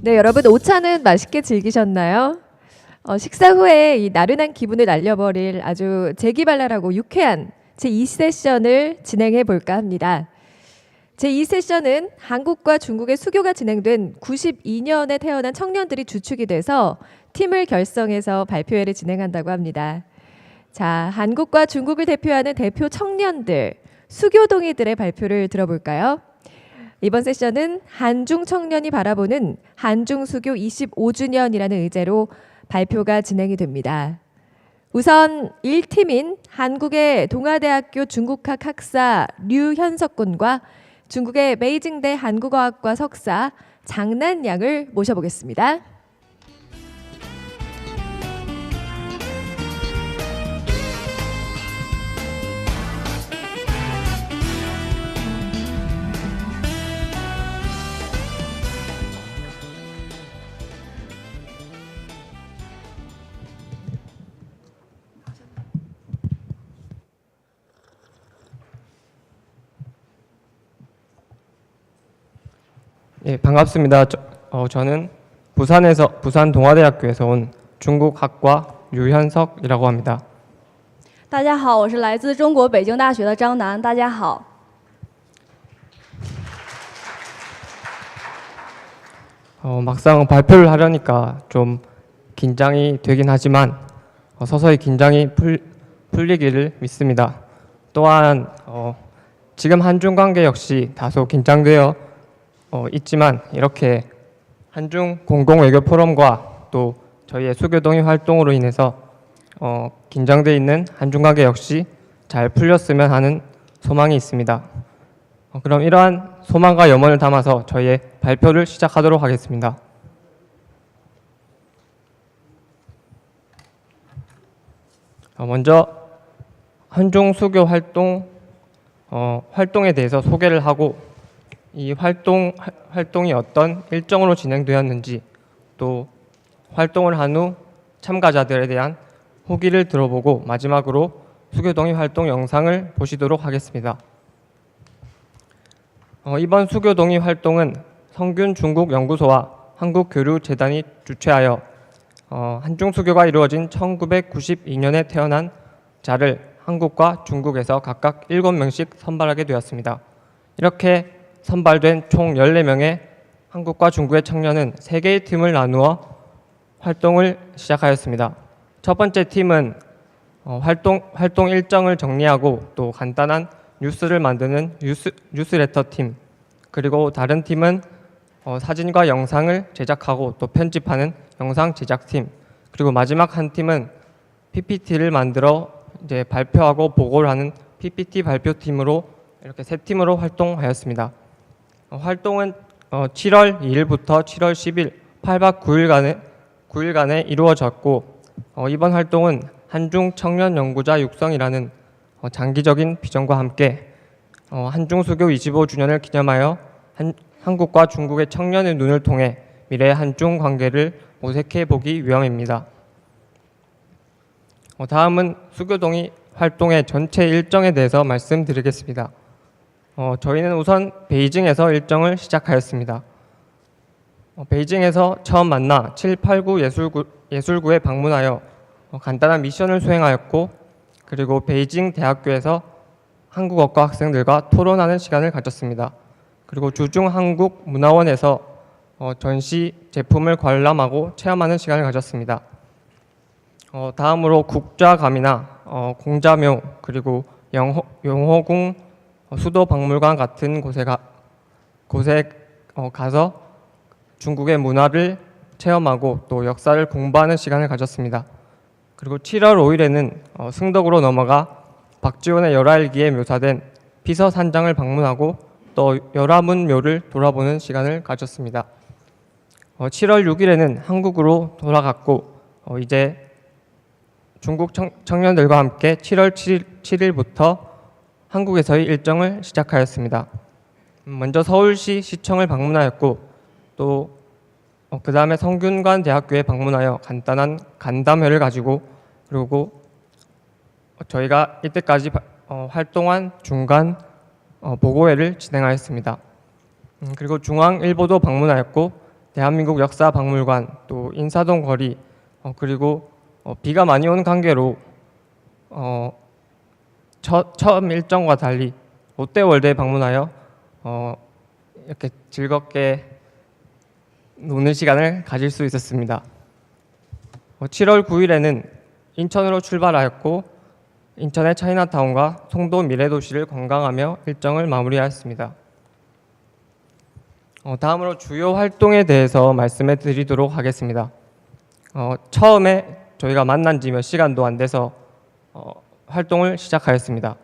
네, 여러분 오차는 맛있게 즐기셨나요? 식사 후에 이 나른한 기분을 날려버릴 아주 재기발랄하고 유쾌한 제2세션을 진행해 볼까 합니다. 제2세션은 한국과 중국의 수교가 진행된 92년에 태어난 청년들이 주축이 돼서 팀을 결성해서 발표회를 진행한다고 합니다. 자, 한국과 중국을 대표하는 대표 청년들, 수교동이들의 발표를 들어볼까요? 이번 세션은 한중 청년이 바라보는 한중 수교 25주년이라는 의제로 발표가 진행이 됩니다. 우선 1팀인 한국의 동아대학교 중국학 학사 류현석 군과 중국의 베이징대 한국어학과 석사 장난 양을 모셔보겠습니다. 예, 반갑습니다. 저는 부산 동아대학교에서 온 중국학과 류현석이라고 합니다. 大家好，我是来自中国北京大学的张楠。大家好。 막상 발표를 하려니까 좀 긴장이 되긴 하지만 서서히 긴장이 풀리기를 믿습니다. 또한 지금 한중 관계 역시 다소 긴장되어 있지만 이렇게 한중 공동외교 포럼과 또 저희의 수교동의 활동으로 인해서 긴장되어 있는 한중 관계 역시 잘 풀렸으면 하는 소망이 있습니다. 그럼 이러한 소망과 염원을 담아서 저희의 발표를 시작하도록 하겠습니다. 먼저 한중 수교 활동에 대해서 소개를 하고 이 활동이 어떤 일정으로 진행되었는지 또 활동을 한 후 참가자들에 대한 후기를 들어보고 마지막으로 수교동의 활동 영상을 보시도록 하겠습니다. 이번 수교동의 활동은 성균 중국연구소와 한국교류재단이 주최하여 한중 수교가 이루어진 1992년에 태어난 자를 한국과 중국에서 각각 7명씩 선발하게 되었습니다. 이렇게 선발된 총 14명의 한국과 중국의 청년은 3개의 팀을 나누어 활동을 시작하였습니다. 첫 번째 팀은 활동 일정을 정리하고 또 간단한 뉴스를 만드는 뉴스레터 팀, 그리고 다른 팀은 사진과 영상을 제작하고 또 편집하는 영상 제작팀, 그리고 마지막 한 팀은 PPT를 만들어 이제 발표하고 보고를 하는 PPT 발표팀으로 이렇게 3팀으로 활동하였습니다. 활동은 7월 2일부터 7월 10일 8박 9일간에 이루어졌고 이번 활동은 한중 청년 연구자 육성이라는 장기적인 비전과 함께 한중 수교 25주년을 기념하여 한국과 중국의 청년의 눈을 통해 미래의 한중 관계를 모색해 보기 위함입니다. 다음은 수교동의 활동의 전체 일정에 대해서 말씀드리겠습니다. 저희는 우선 베이징에서 일정을 시작하였습니다. 베이징에서 처음 만나 789 예술구에 방문하여 간단한 미션을 수행하였고, 그리고 베이징 대학교에서 한국어과 학생들과 토론하는 시간을 가졌습니다. 그리고 주중 한국문화원에서 전시 제품을 관람하고 체험하는 시간을 가졌습니다. 다음으로 국자감이나 공자묘, 그리고 영호궁 수도박물관 같은 곳에 가서 중국의 문화를 체험하고 또 역사를 공부하는 시간을 가졌습니다. 그리고 7월 5일에는 승덕으로 넘어가 박지원의 열화일기에 묘사된 비서산장을 방문하고 또 열화문묘를 돌아보는 시간을 가졌습니다. 7월 6일에는 한국으로 돌아갔고 이제 중국 청년들과 함께 7월 7일부터 한국에서의 일정을 시작하였습니다. 먼저 서울시 시청을 방문하였고 또 그 다음에 성균관 대학교에 방문하여 간단한 간담회를 가지고, 그리고 저희가 이때까지 활동한 중간 보고회를 진행하였습니다. 그리고 중앙일보도 방문하였고 대한민국 역사박물관, 또 인사동 거리, 그리고 비가 많이 오는 관계로 처음 일정과 달리 롯데월드에 방문하여 이렇게 즐겁게 노는 시간을 가질 수 있었습니다. 7월 9일에는 인천으로 출발하였고 인천의 차이나타운과 송도 미래도시를 관광하며 일정을 마무리하였습니다. 다음으로 주요 활동에 대해서 말씀해 드리도록 하겠습니다. 처음에 저희가 만난 지 몇 시간도 안 돼서 활동을 시작하였습니다.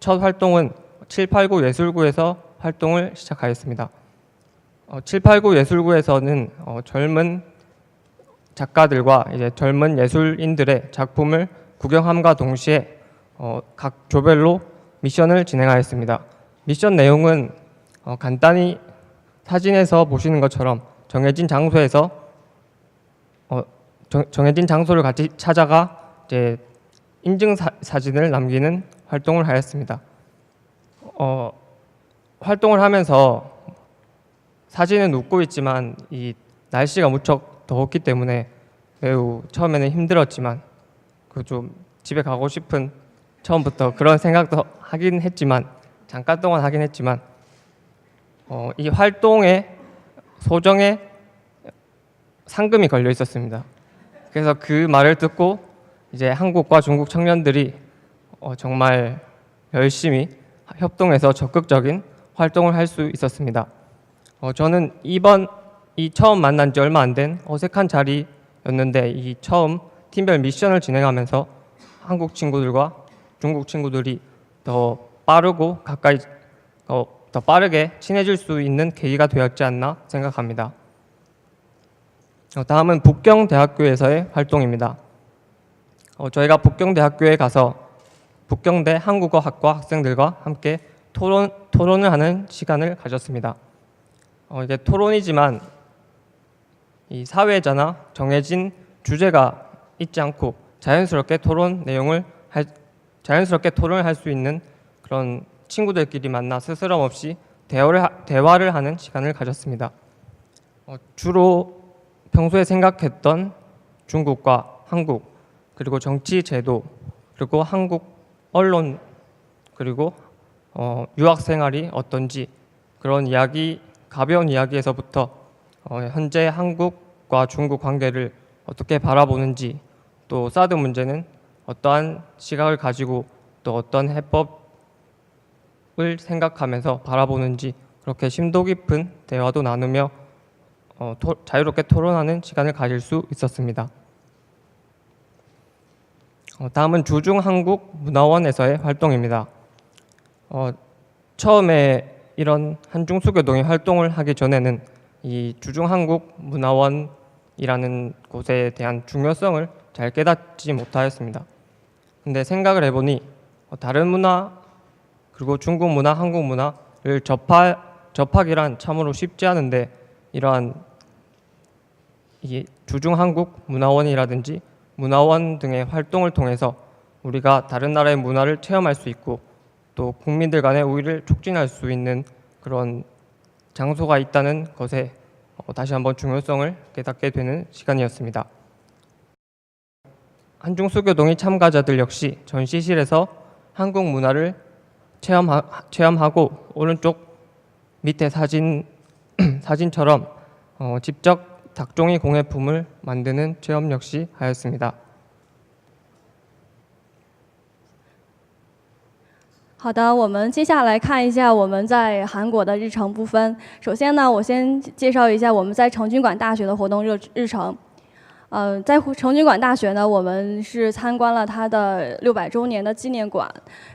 첫 활동은 789 예술구에서 활동을 시작하였습니다. 789 예술구에서는 젊은 작가들과 이제 젊은 예술인들의 작품을 구경함과 동시에 각 조별로 미션을 진행하였습니다. 미션 내용은 간단히 사진에서 보시는 것처럼 정해진 장소를 같이 찾아가 이제 인증 사진을 남기는 활동을 하였습니다. 활동을 하면서 사진은 웃고 있지만 이 날씨가 무척 더웠기 때문에 매우 처음에는 힘들었지만 그 좀 집에 가고 싶은 처음부터 그런 생각도 하긴 했지만 잠깐 동안 하긴 했지만 이 활동에 소정의 상금이 걸려 있었습니다. 그래서 그 말을 듣고 이제 한국과 중국 청년들이 정말 열심히 협동해서 적극적인 활동을 할 수 있었습니다. 저는 이 처음 만난 지 얼마 안 된 어색한 자리였는데 이 처음 팀별 미션을 진행하면서 한국 친구들과 중국 친구들이 더 빠르고 가까이 더 빠르게 친해질 수 있는 계기가 되었지 않나 생각합니다. 다음은 북경대학교에서의 활동입니다. 저희가 북경대학교에 가서 북경대 한국어학과 학생들과 함께 토론을 하는 시간을 가졌습니다. 이게 토론이지만 이 사회자나 정해진 주제가 있지 않고 자연스럽게 토론을 할 수 있는 그런 친구들끼리 만나 스스럼 없이 대화를 하는 시간을 가졌습니다. 주로 평소에 생각했던 중국과 한국, 그리고 정치 제도, 그리고 한국 언론, 그리고 유학 생활이 어떤지 그런 이야기, 가벼운 이야기에서부터 현재 한국과 중국 관계를 어떻게 바라보는지, 또 사드 문제는 어떠한 시각을 가지고 또 어떤 해법을 생각하면서 바라보는지 그렇게 심도 깊은 대화도 나누며 자유롭게 토론하는 시간을 가질 수 있었습니다. 다음은 주중한국문화원에서의 활동입니다. 처음에 이런 한중수교동이 활동을 하기 전에는 이 주중한국문화원이라는 곳에 대한 중요성을 잘 깨닫지 못하였습니다. 근데 생각을 해보니 다른 문화, 그리고 중국 문화, 한국 문화를 접하기란 참으로 쉽지 않은데 이러한 이 주중한국문화원이라든지 문화원 등의 활동을 통해서 우리가 다른 나라의 문화를 체험할 수 있고 또 국민들 간의 우위를 촉진할 수 있는 그런 장소가 있다는 것에 다시 한번 중요성을 깨닫게 되는 시간이었습니다. 한중수교동의 참가자들 역시 전시실에서 한국 문화를 체험하고 오른쪽 밑에 사진처럼 직접 닭종이 공예품을 만드는 체험 역시 하였습니다. 好的，我们接下来看一下我们在韩国的日程部分。首先呢，我先介绍一下我们在成均馆大学的活动日程。在成均馆大学呢，我们是参观了它的600周年的纪念馆。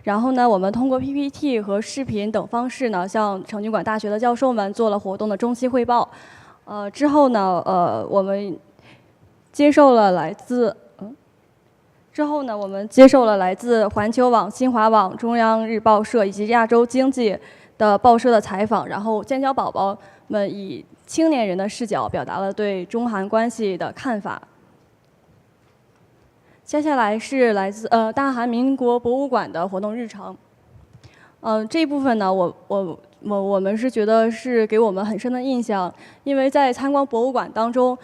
然后呢，我们通过 PPT 和视频等方式呢，向成均馆大学的教授们做了活动的中期汇报。之后呢，我们接受了来自环球网、新华网、中央日报社以及亚洲经济的报社的采访，然后尖椒宝宝们以青年人的视角表达了对中韩关系的看法。接下来是来自大韩民国博物馆的活动日程。这一部分呢，我们是觉得是给我们很深的印象，因为在参观博物馆当中，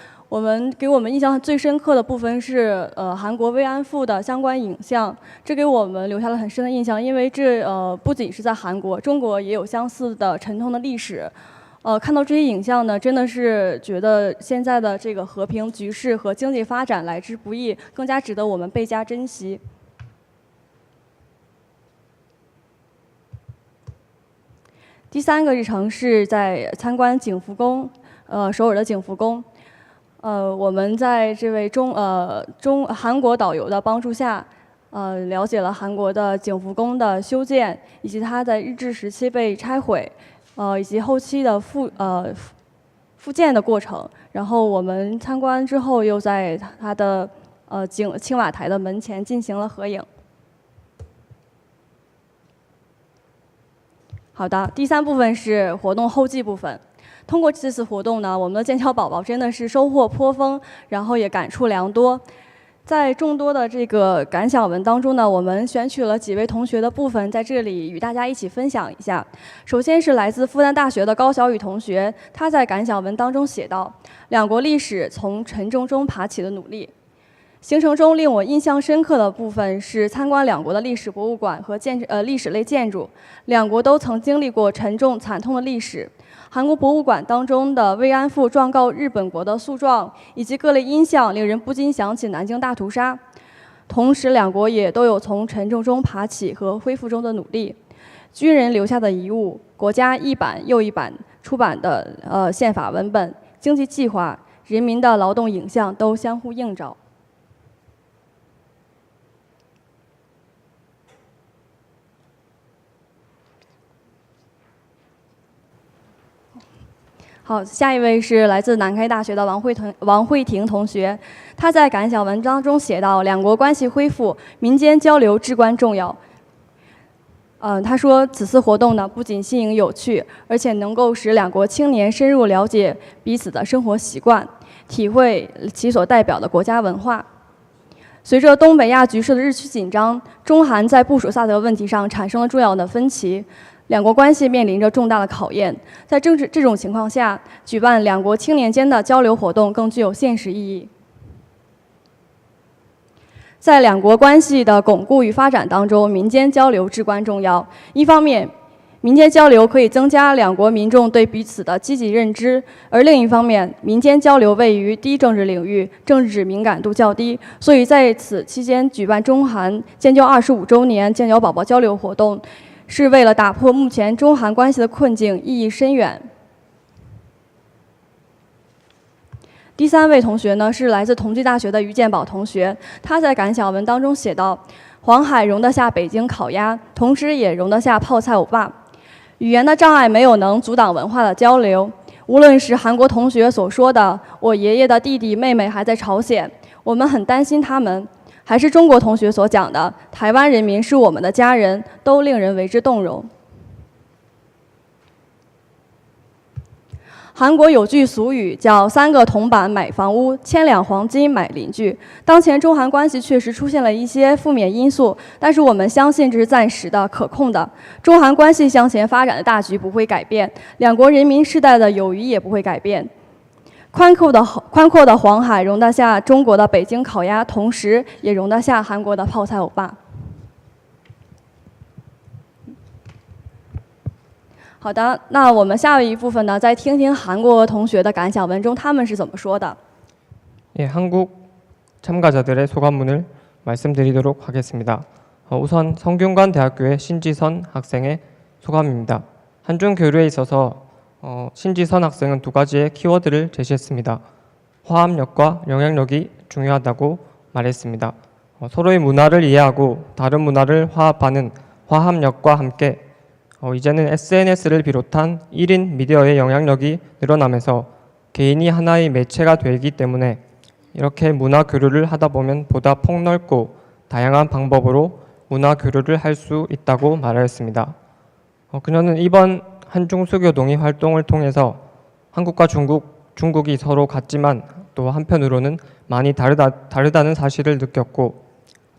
给我们印象最深刻的部分是韩国慰安妇的相关影像，这给我们留下了很深的印象，因为这不仅是在韩国，中国也有相似的沉痛的历史。看到这些影像呢，真的是觉得现在的这个和平局势和经济发展来之不易，更加值得我们倍加珍惜。第3个日程是在参观景福宫，首尔的景福宫。我们在这位韩国导游的帮助下，了解了韩国的景福宫的修建，以及它在日治时期被拆毁，以及后期的复建的过程。然后我们参观之后，又在它的青瓦台的门前进行了合影。好的，第3部分是活动后记部分。通过这次活动呢，我们的剑桥宝宝真的是收获颇丰，然后也感触良多。在众多的这个感想文当中呢，我们选取了几位同学的部分，在这里与大家一起分享一下。首先是来自复旦大学的高小雨同学，他在感想文当中写道：“两国历史从沉重中爬起的努力。”行程中令我印象深刻的部分是参观两国的历史博物馆和历史类建筑，两国都曾经历过沉重惨痛的历史。韩国博物馆当中的慰安妇状告日本国的诉状，以及各类音像，令人不禁想起南京大屠杀。同时，两国也都有从沉重中爬起和恢复中的努力。军人留下的遗物，国家一版又一版出版的宪法文本、经济计划、人民的劳动影像都相互映照。好，下一位是来自南开大学的王慧婷同学，他在感想文章中写道：“两国关系恢复，民间交流至关重要。”他说此次活动呢，不仅新颖有趣，而且能够使两国青年深入了解彼此的生活习惯，体会其所代表的国家文化。随着东北亚局势的日趋紧张，中韩在部署萨德问题上产生了重要的分歧。两国关系面临着重大的考验，在这种情况下，举办两国青年间的交流活动更具有现实意义。在两国关系的巩固与发展当中，民间交流至关重要。一方面，民间交流可以增加两国民众对彼此的积极认知；而另一方面，民间交流位于低政治领域，政治敏感度较低，所以在此期间举办中韩建交25周年建交宝宝交流活动，是为了打破目前中韩关系的困境，意义深远。第3位同学呢，是来自同济大学的于建宝同学，他在感想文当中写道：“黄海容得下北京烤鸭，同时也容得下泡菜欧巴。语言的障碍没有能阻挡文化的交流。无论是韩国同学所说的‘我爷爷的弟弟妹妹还在朝鲜，我们很担心他们’，还是中国同学所讲的‘台湾人民是我们的家人’，都令人为之动容。”韩国有句俗语叫“3个铜板买房屋，1000两黄金买邻居”。当前中韩关系确实出现了一些负面因素，但是我们相信这是暂时的、可控的。中韩关系向前发展的大局不会改变，两国人民世代的友谊也不会改变。宽阔的黄海容得下中国的北京烤鸭，同时也容得下韩国的泡菜欧巴。好的，那我们下一部分呢，再听听韩国同学的感想文中他们是怎么说的。예, 한국 참가자들의 소감문을 말씀드리도록 하겠습니다. 우선 성균관 대학교의 신지선 학생의 소감입니다. 한중 교류에 있어서 신지선 학생은 2가지의 키워드를 제시했습니다. 화합력과 영향력이 중요하다고 말했습니다. 서로의 문화를 이해하고 다른 문화를 화합하는 화합력과 함께 이제는 SNS를 비롯한 1인 미디어의 영향력이 늘어나면서 개인이 하나의 매체가 되기 때문에 이렇게 문화 교류를 하다 보면 보다 폭넓고 다양한 방법으로 문화 교류를 할 수 있다고 말하였습니다. 그녀는 이번 한중수교 동의 활동을 통해서 한국과 중국이 서로 같지만 또 한편으로는 많이 다르다는 사실을 느꼈고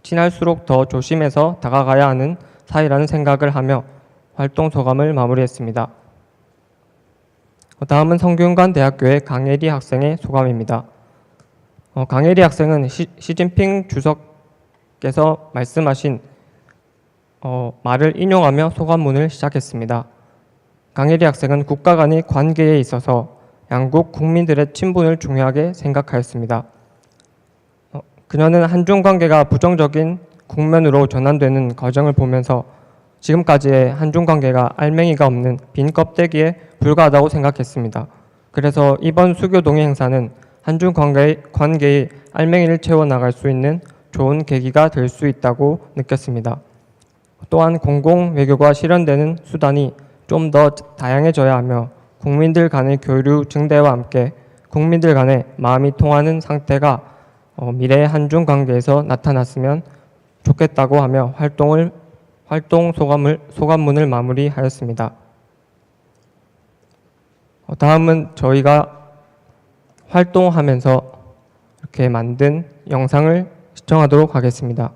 친할수록 더 조심해서 다가가야 하는 사이라는 생각을 하며 활동 소감을 마무리했습니다. 다음은 성균관대학교의 강예리 학생의 소감입니다. 강예리 학생은 시진핑 주석께서 말씀하신 말을 인용하며 소감문을 시작했습니다. 강예리 학생은 국가 간의 관계에 있어서 양국 국민들의 친분을 중요하게 생각하였습니다. 그녀는 한중 관계가 부정적인 국면으로 전환되는 과정을 보면서 지금까지의 한중 관계가 알맹이가 없는 빈 껍데기에 불과하다고 생각했습니다. 그래서 이번 수교동의 행사는 한중 관계의 알맹이를 채워나갈 수 있는 좋은 계기가 될 수 있다고 느꼈습니다. 또한 공공 외교가 실현되는 수단이 좀 더 다양해져야 하며 국민들 간의 교류 증대와 함께 국민들 간의 마음이 통하는 상태가 미래의 한중 관계에서 나타났으면 좋겠다고 하며 활동 소감문을 마무리하였습니다. 다음은 저희가 활동하면서 이렇게 만든 영상을 시청하도록 하겠습니다.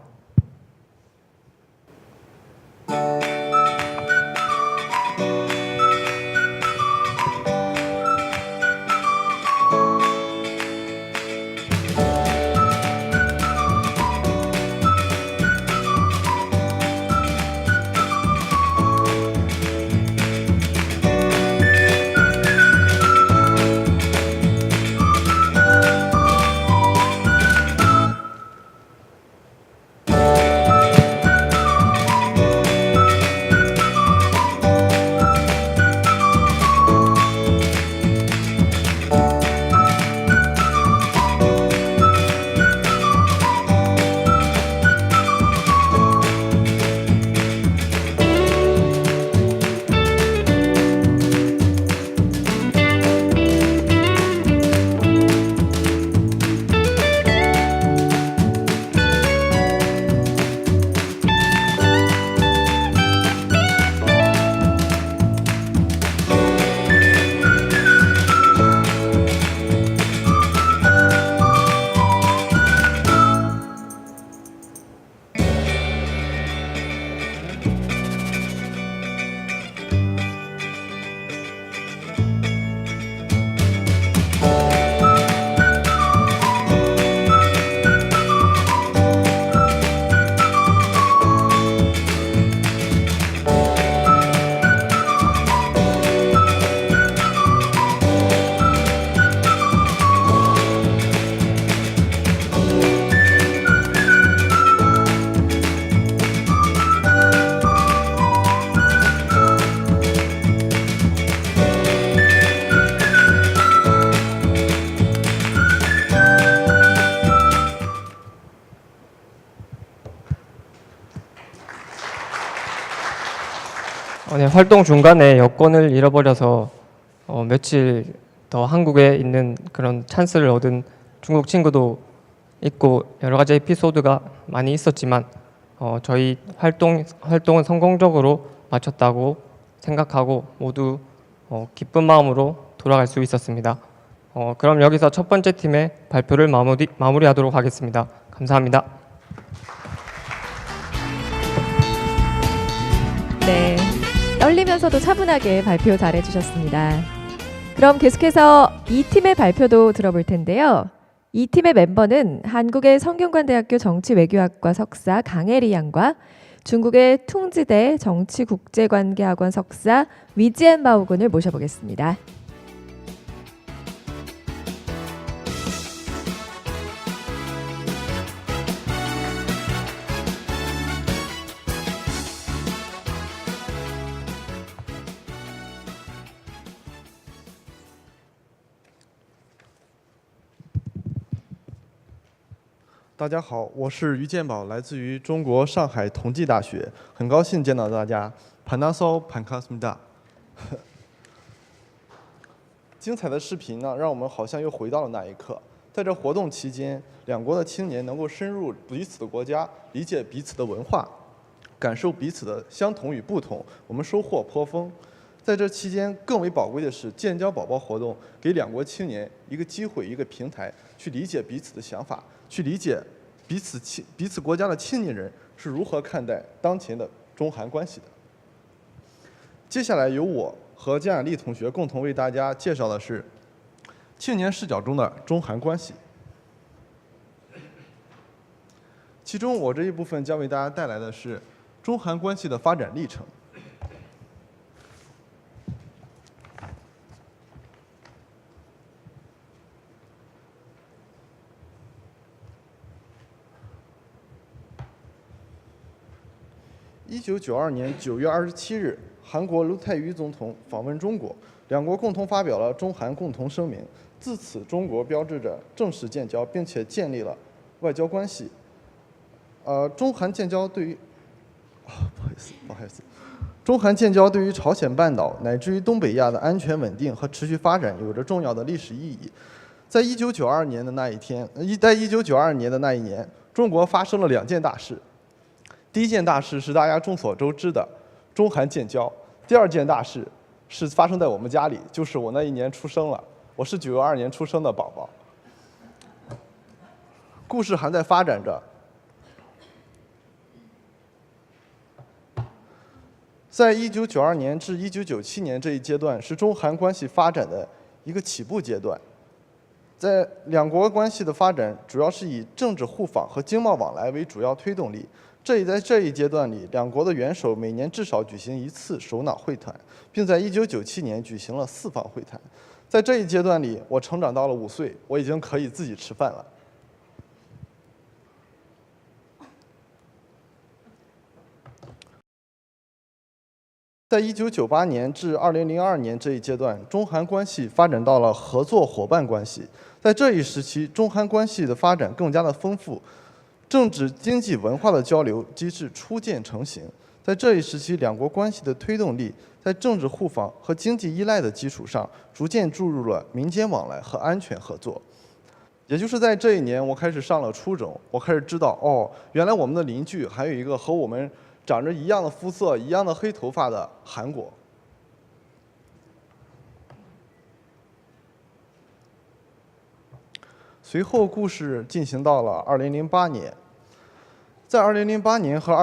네, 활동 중간에 여권을 잃어버려서 며칠 더 한국에 있는 그런 찬스를 얻은 중국 친구도 있고 여러 가지 에피소드가 많이 있었지만 저희 활동은 성공적으로 마쳤다고 생각하고 모두 기쁜 마음으로 돌아갈 수 있었습니다. 그럼 여기서 첫 번째 팀의 발표를 마무리하도록 하겠습니다. 감사합니다. 네, 떨리면서도 차분하게 발표 잘해주셨습니다. 그럼 계속해서 이 팀의 발표도 들어볼 텐데요. 이 팀의 멤버는 한국의 성균관대학교 정치외교학과 석사 강혜리 양과 중국의 퉁지대 정치국제관계학원 석사 위지엔바오 군을 모셔보겠습니다.大家好，我是于建宝，来自于中国上海同济大学，很高兴见到大家。반갑습니다。精彩的视频呢，让我们好像又回到了那一刻。在这活动期间，两国的青年能够深入彼此的国家，理解彼此的文化，感受彼此的相同与不同，我们收获颇丰。在这期间，更为宝贵的是建交宝宝活动给两国青年一个机会、一个平台，去理解彼此的想法，去理解彼此国家的青年人是如何看待当前的中韩关系的。接下来由我和姜雅丽同学共同为大家介绍的是青年视角中的中韩关系。其中我这一部分将为大家带来的是中韩关系的发展历程。1992年9月27日，韩国卢泰愚总统访问中国，两国共同发表了中韩共同声明。自此，中国标志着正式建交，并且建立了外交关系。中韩建交对于，不好意思，中韩建交对于朝鲜半岛乃至于东北亚的安全稳定和持续发展有着重要的历史意义。在1992年的那一天，在1992年的那一年，中国发生了2件大事。第一件大事是大家众所周知的中韩建交，第二件大事是发生在我们家里，就是我那一年出生了，我是9月2年出生的宝宝。故事还在发展着，在1992年至1997年这一阶段是中韩关系发展的一个起步阶段，在两国关系的发展主要是以政治互访和经贸往来为主要推动力。在这一阶段里，两国的元首每年至少举行1次首脑会谈，并在1997年举行了4方会谈。在这一阶段里，我成长到了5岁，我已经可以自己吃饭了。在1998年至2002年这一阶段，中韩关系发展到了合作伙伴关系。在这一时期，中韩关系的发展更加的丰富。政治、经济、文化的交流机制初见成型。在这一时期，两国关系的推动力在政治互访和经济依赖的基础上，逐渐注入了民间往来和安全合作。也就是在这一年，我开始上了初中，我开始知道，原来我们的邻居还有一个和我们长着一样的肤色、一样的黑头发的韩国。随后，故事进行到了2008年。在2008年和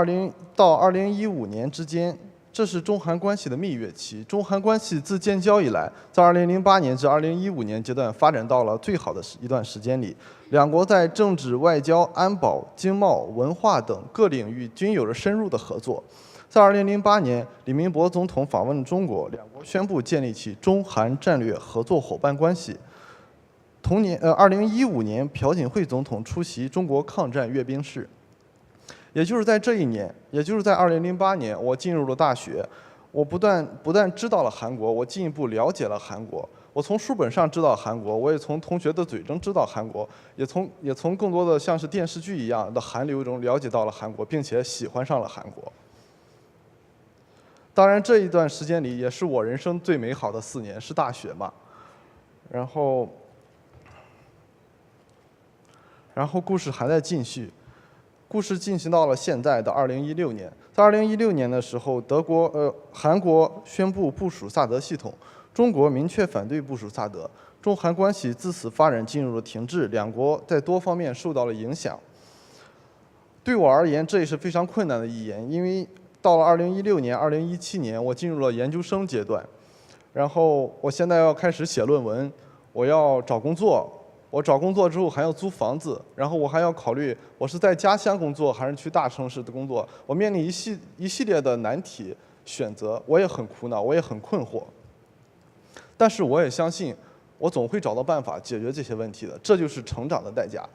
到2015年之间，这是中韩关系的蜜月期。中韩关系自建交以来，在2008年至2015年阶段发展到了最好的一段时间里，两国在政治、外交、安保、经贸、文化等各领域均有着深入的合作。在2008年，李明博总统访问中国，两国宣布建立起中韩战略合作伙伴关系。同年，2015年，朴槿惠总统出席中国抗战阅兵式。也就是在这一年，也就是在2008年，我进入了大学。我不但知道了韩国，我进一步了解了韩国。我从书本上知道韩国，我也从同学的嘴中知道韩国，也从更多的像是电视剧一样的韩流中了解到了韩国，并且喜欢上了韩国。当然，这一段时间里也是我人生最美好的4年，是大学嘛。然后故事还在继续，故事进行到了现在的2016年。在2016年的时候，韩国宣布部署萨德系统，中国明确反对部署萨德，中韩关系自此发展进入了停滞，两国在多方面受到了影响。对我而言，这也是非常困难的一年，因为到了2016年、2017年，我进入了研究生阶段，然后我现在要开始写论文，我要找工作。我找工作之后还要租房子，然后我还要考虑我是在家乡工作还是去大城市的工作，我面临一系列的难题选择，我也很苦恼，我也很困惑。但是我也相信，我总会找到办法解决这些问题的，这就是成长的代价。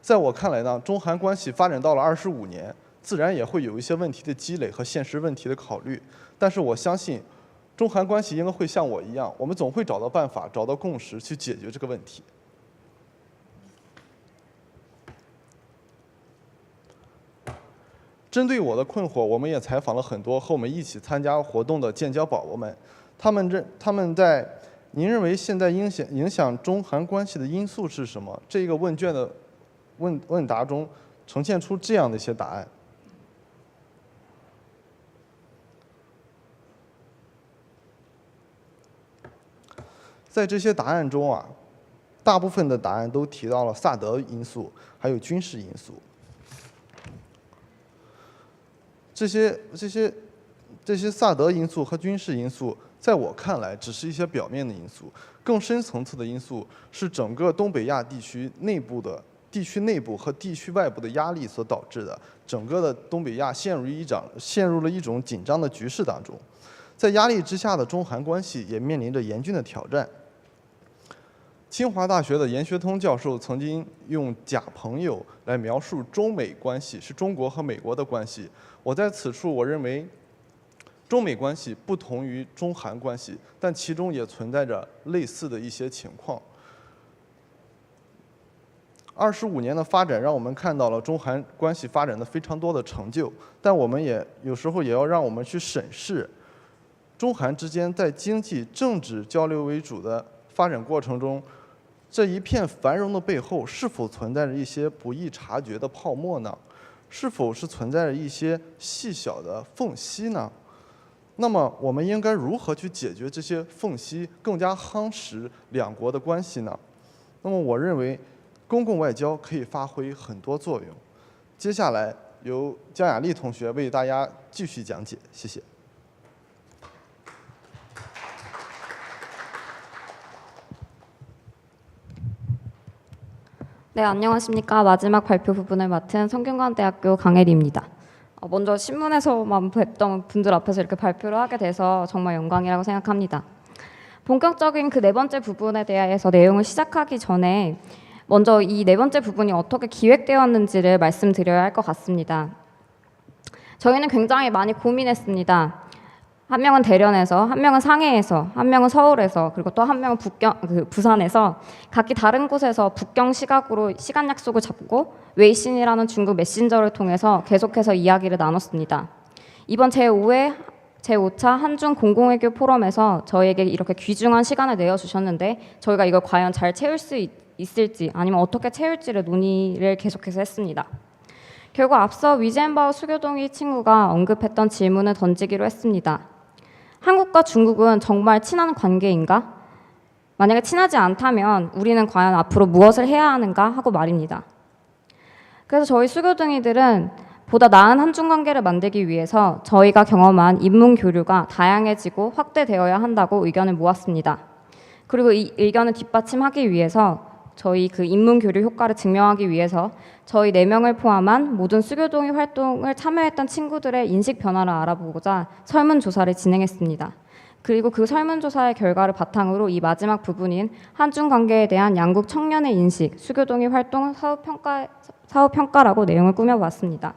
在我看来呢，中韩关系发展到了25年，自然也会有一些问题的积累和现实问题的考虑，但是我相信，中韩关系应该会像我一样，我们总会找到办法，找到共识去解决这个问题。针对我的困惑，我们也采访了很多和我们一起参加活动的建交宝宝们。您认为现在影响中韩关系的因素是什么？这个问卷的问答中呈现出这样的一些答案。在这些答案中大部分的答案都提到了萨德因素，还有军事因素。这这些萨德因素和军事因素，在我看来只是一些表面的因素，更深层次的因素是整个东北亚地区内部和地区外部的压力所导致的。整个的东北亚陷入了一种紧张的局势当中，在压力之下的中韩关系也面临着严峻的挑战。清华大学的严学通教授曾经用“假朋友”来描述中美关系，是中国和美国的关系。我在此处，我认为中美关系不同于中韩关系，但其中也存在着类似的一些情况。25年的发展让我们看到了中韩关系发展的非常多的成就，但我们也有时候也要让我们去审视中韩之间在经济、政治交流为主的发展过程中，这一片繁荣的背后是否存在着一些不易察觉的泡沫呢？是否是存在着一些细小的缝隙呢？那么我们应该如何去解决这些缝隙，更加夯实两国的关系呢？那么我认为公共外交可以发挥很多作用。接下来由姜雅丽同学为大家继续讲解，谢谢。 네, 안녕하십니까. 마지막 발표 부분을 맡은 성균관대학교 강혜리입니다. 먼저 신문에서만 뵀던 분들 앞에서 이렇게 발표를 하게 돼서 정말 영광이라고 생각합니다. 본격적인 그 네 번째 부분에 대해서 내용을 시작하기 전에 먼저 이 네 번째 부분이 어떻게 기획되었는지를 말씀드려야 할 것 같습니다. 저희는 굉장히 많이 고민했습니다. 한 명은 대련에서, 한 명은 상해에서, 한 명은 서울에서, 그리고 또 한 명은 부산에서 각기 다른 곳에서 북경 시각으로 시간 약속을 잡고 웨이신이라는 중국 메신저를 통해서 계속해서 이야기를 나눴습니다. 이번 제5차 한중 공공외교 포럼에서 저희에게 이렇게 귀중한 시간을 내어주셨는데 저희가 이걸 과연 잘 채울 수 있을지 아니면 어떻게 채울지를 논의를 계속해서 했습니다. 결국 앞서 위젠바오 수교동이 친구가 언급했던 질문을 던지기로 했습니다. 한국과 중국은 정말 친한 관계인가? 만약에 친하지 않다면 우리는 과연 앞으로 무엇을 해야 하는가 하고 말입니다. 그래서 저희 수교둥이들은 보다 나은 한중 관계를 만들기 위해서 저희가 경험한 인문 교류가 다양해지고 확대되어야 한다고 의견을 모았습니다. 그리고 이 의견을 뒷받침하기 위해서 저희 그 인문 교류 효과를 증명하기 위해서 저희 4명을 포함한 모든 수교동의 활동을 참여했던 친구들의 인식 변화를 알아보고자 설문조사를 진행했습니다. 그리고 그 설문조사의 결과를 바탕으로 이 마지막 부분인 한중 관계에 대한 양국 청년의 인식, 수교동의 활동 사후평가라고 내용을 꾸며봤습니다.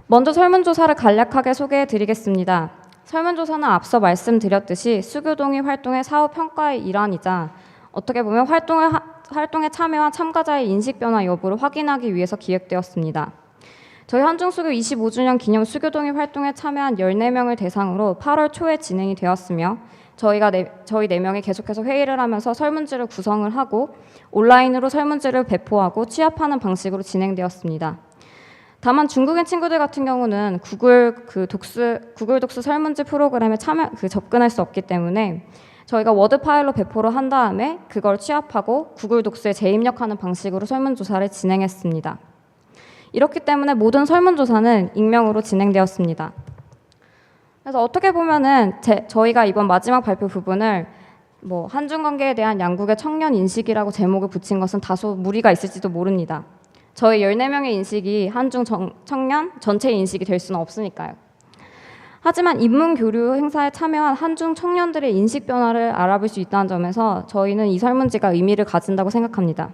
먼저 설문조사를 간략하게 소개해드리겠습니다. 설문조사는 앞서 말씀드렸듯이 수교동의 활동의 사후평가의 일환이자 어떻게 보면 활동에 참여한 참가자의 인식 변화 여부를 확인하기 위해서 기획되었습니다. 저희 한중수교 25주년 기념 수교동의 활동에 참여한 14명을 대상으로 8월 초에 진행이 되었으며 저희 4명이 계속해서 회의를 하면서 설문지를 구성을 하고 온라인으로 설문지를 배포하고 취합하는 방식으로 진행되었습니다. 다만 중국인 친구들 같은 경우는 구글 독스 설문지 프로그램에 접근할 수 없기 때문에 저희가 워드 파일로 배포를 한 다음에 그걸 취합하고 구글 독스에 재입력하는 방식으로 설문조사를 진행했습니다. 이렇기 때문에 모든 설문조사는 익명으로 진행되었습니다. 그래서 어떻게 보면은 저희가 이번 마지막 발표 부분을 한중 관계에 대한 양국의 청년 인식이라고 제목을 붙인 것은 다소 무리가 있을지도 모릅니다. 저희 14명의 인식이 한중 청년 전체 인식이 될 수는 없으니까요. 하지만 인문교류 행사에 참여한 한중 청년들의 인식 변화를 알아볼 수 있다는 점에서 저희는 이 설문지가 의미를 가진다고 생각합니다.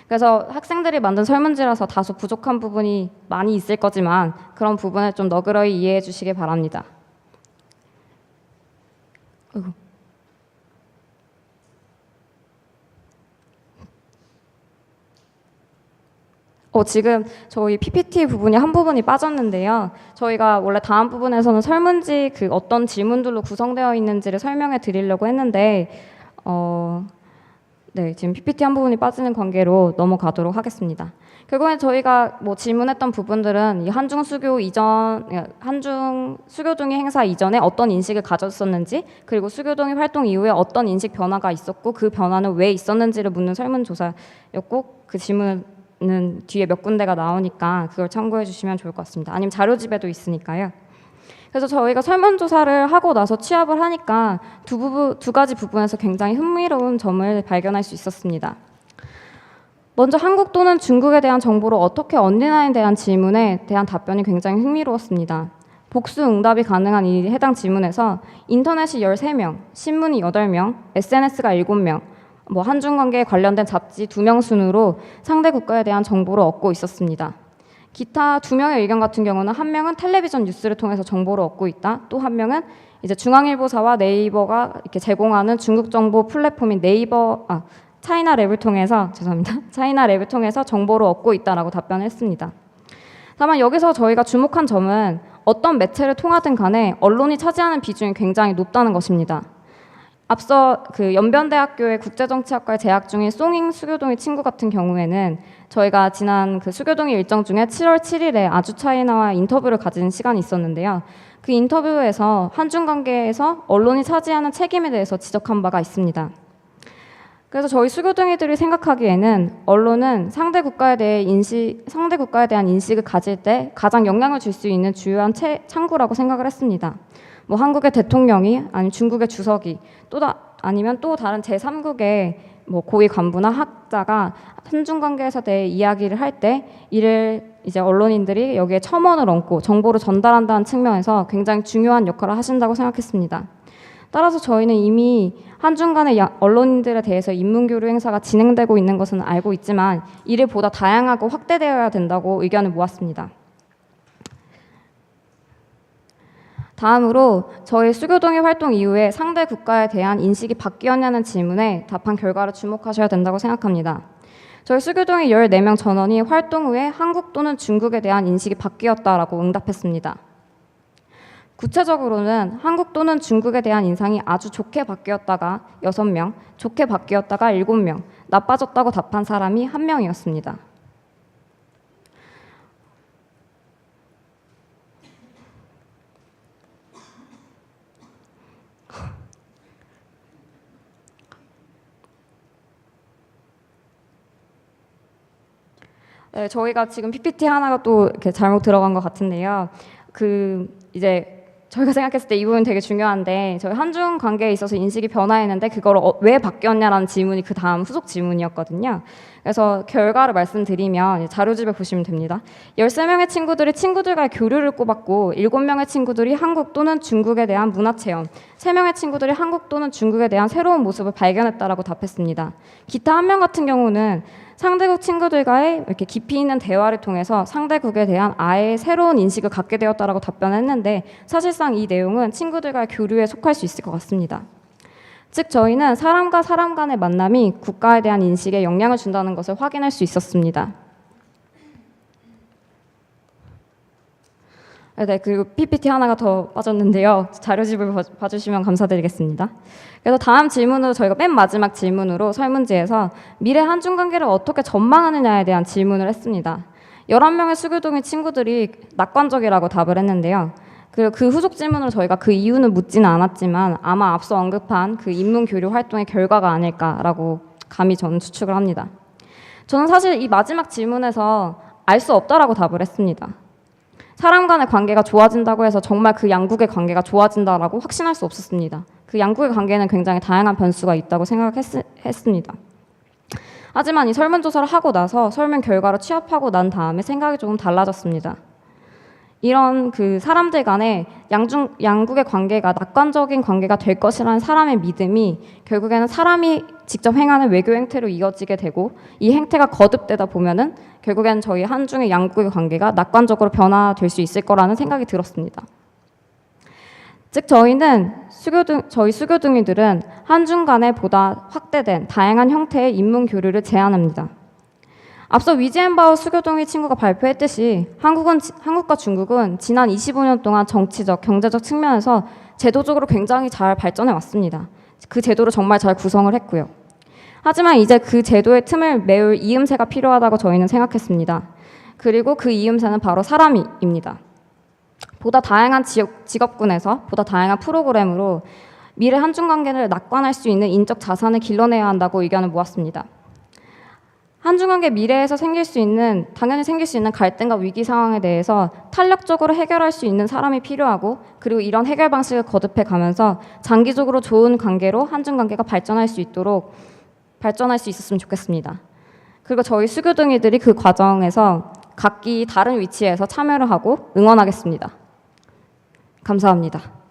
그래서 학생들이 만든 설문지라서 다소 부족한 부분이 많이 있을 거지만 그런 부분을 좀 너그러이 이해해 주시기 바랍니다. 지금 저희 PPT 부분이 한 부분이 빠졌는데요. 저희가 원래 다음 부분에서는 설문지 어떤 질문들로 구성되어 있는지를 설명해 드리려고 했는데 네, 지금 PPT 한 부분이 빠지는 관계로 넘어가도록 하겠습니다. 결국엔 저희가 질문했던 부분들은 이 한중 수교동의 행사 이전에 어떤 인식을 가졌었는지, 그리고 수교동의 활동 이후에 어떤 인식 변화가 있었고 그 변화는 왜 있었는지를 묻는 설문조사였고 그 질문을 뒤에 몇 군데가 나오니까 그걸 참고해 주시면 좋을 것 같습니다. 아니면 자료집에도 있으니까요. 그래서 저희가 설문조사를 하고 나서 취합을 하니까 두 가지 부분에서 굉장히 흥미로운 점을 발견할 수 있었습니다. 먼저 한국 또는 중국에 대한 정보를 어떻게 얻느냐에 대한 질문에 대한 답변이 굉장히 흥미로웠습니다. 복수 응답이 가능한 이 해당 질문에서 인터넷이 13명, 신문이 8명, SNS가 7명, 한중 관계에 관련된 잡지 2명 순으로 상대 국가에 대한 정보를 얻고 있었습니다. 기타 2명의 의견 같은 경우는 한 명은 텔레비전 뉴스를 통해서 정보를 얻고 있다. 또 한 명은 이제 중앙일보사와 네이버가 이렇게 제공하는 중국 정보 플랫폼인 차이나랩을 통해서 정보를 얻고 있다라고 답변했습니다. 다만 여기서 저희가 주목한 점은 어떤 매체를 통하든 간에 언론이 차지하는 비중이 굉장히 높다는 것입니다. 앞서 그 연변대학교의 국제정치학과에 재학 중인 송잉 수교동의 친구 같은 경우에는 저희가 지난 그 수교동의 일정 중에 7월 7일에 아주차이나와 인터뷰를 가진 시간이 있었는데요. 그 인터뷰에서 한중 관계에서 언론이 차지하는 책임에 대해서 지적한 바가 있습니다. 그래서 저희 수교동이들이 생각하기에는 언론은 상대 국가에 대한 인식을 가질 때 가장 영향을 줄 수 있는 주요한 창구라고 생각을 했습니다. 한국의 대통령이 아니면 중국의 주석이 아니면 또 다른 제3국의 고위 간부나 학자가 한중 관계에서 대해 이야기를 할 때 이를 이제 언론인들이 여기에 첨언을 얹고 정보를 전달한다는 측면에서 굉장히 중요한 역할을 하신다고 생각했습니다. 따라서 저희는 이미 한중 간의 언론인들에 대해서 인문교류 행사가 진행되고 있는 것은 알고 있지만 이를 보다 다양하고 확대되어야 된다고 의견을 모았습니다. 다음으로 저희 수교동의 활동 이후에 상대 국가에 대한 인식이 바뀌었냐는 질문에 답한 결과를 주목하셔야 된다고 생각합니다. 저희 수교동의 14명 전원이 활동 후에 한국 또는 중국에 대한 인식이 바뀌었다라고 응답했습니다. 구체적으로는 한국 또는 중국에 대한 인상이 아주 좋게 바뀌었다가 6명, 좋게 바뀌었다가 7명, 나빠졌다고 답한 사람이 1명이었습니다. 네, 저희가 지금 PPT 하나가 또 이렇게 잘못 들어간 것 같은데요. 이제 저희가 생각했을 때 이 부분 되게 중요한데 저희 한중 관계에 있어서 인식이 변화했는데 그걸 왜 바뀌었냐라는 질문이 그 다음 후속 질문이었거든요. 그래서 결과를 말씀드리면 자료집에 보시면 됩니다. 13명의 친구들이 친구들과의 교류를 꼽았고 7명의 친구들이 한국 또는 중국에 대한 문화체험, 3명의 친구들이 한국 또는 중국에 대한 새로운 모습을 발견했다라고 답했습니다. 기타 1명 같은 경우는 상대국 친구들과의 이렇게 깊이 있는 대화를 통해서 상대국에 대한 아예 새로운 인식을 갖게 되었다라고 답변했는데 사실상 이 내용은 친구들과의 교류에 속할 수 있을 것 같습니다. 즉 저희는 사람과 사람 간의 만남이 국가에 대한 인식에 영향을 준다는 것을 확인할 수 있었습니다. 네, 그리고 PPT 하나가 더 빠졌는데요. 자료집을 봐주시면 감사드리겠습니다. 그래서 다음 질문으로 저희가 맨 마지막 질문으로 설문지에서 미래 한중 관계를 어떻게 전망하느냐에 대한 질문을 했습니다. 11명의 수교동의 친구들이 낙관적이라고 답을 했는데요. 그 후속 질문으로 저희가 그 이유는 묻지는 않았지만 아마 앞서 언급한 그 인문교류 활동의 결과가 아닐까라고 감히 저는 추측을 합니다. 저는 사실 이 마지막 질문에서 알 수 없다라고 답을 했습니다. 사람 간의 관계가 좋아진다고 해서 정말 그 양국의 관계가 좋아진다라고 확신할 수 없었습니다. 그 양국의 관계는 굉장히 다양한 변수가 있다고 생각했습니다. 하지만 이 설문조사를 하고 나서 설문 결과를 취합하고 난 다음에 생각이 조금 달라졌습니다. 이런 그 사람들 간의 양국의 관계가 낙관적인 관계가 될 것이라는 사람의 믿음이 결국에는 사람이 직접 행하는 외교 행태로 이어지게 되고 이 행태가 거듭되다 보면은 결국에는 저희 한중의 양국의 관계가 낙관적으로 변화될 수 있을 거라는 생각이 들었습니다. 즉 저희는 저희 수교둥이들은 한중 간에 보다 확대된 다양한 형태의 인문 교류를 제안합니다. 앞서 위지엔바오 수교동의 친구가 발표했듯이 한국과 중국은 지난 25년 동안 정치적, 경제적 측면에서 제도적으로 굉장히 잘 발전해 왔습니다. 그 제도를 정말 잘 구성을 했고요. 하지만 이제 그 제도의 틈을 메울 이음새가 필요하다고 저희는 생각했습니다. 그리고 그 이음새는 바로 사람입니다. 보다 다양한 직업군에서 보다 다양한 프로그램으로 미래 한중 관계를 낙관할 수 있는 인적 자산을 길러내야 한다고 의견을 모았습니다. 한중관계 미래에서 당연히 생길 수 있는 갈등과 위기 상황에 대해서 탄력적으로 해결할 수 있는 사람이 필요하고, 그리고 이런 해결 방식을 거듭해 가면서 장기적으로 좋은 관계로 한중관계가 발전할 수 있었으면 좋겠습니다. 그리고 저희 수교동이들이 그 과정에서 각기 다른 위치에서 참여를 하고 응원하겠습니다. 감사합니다.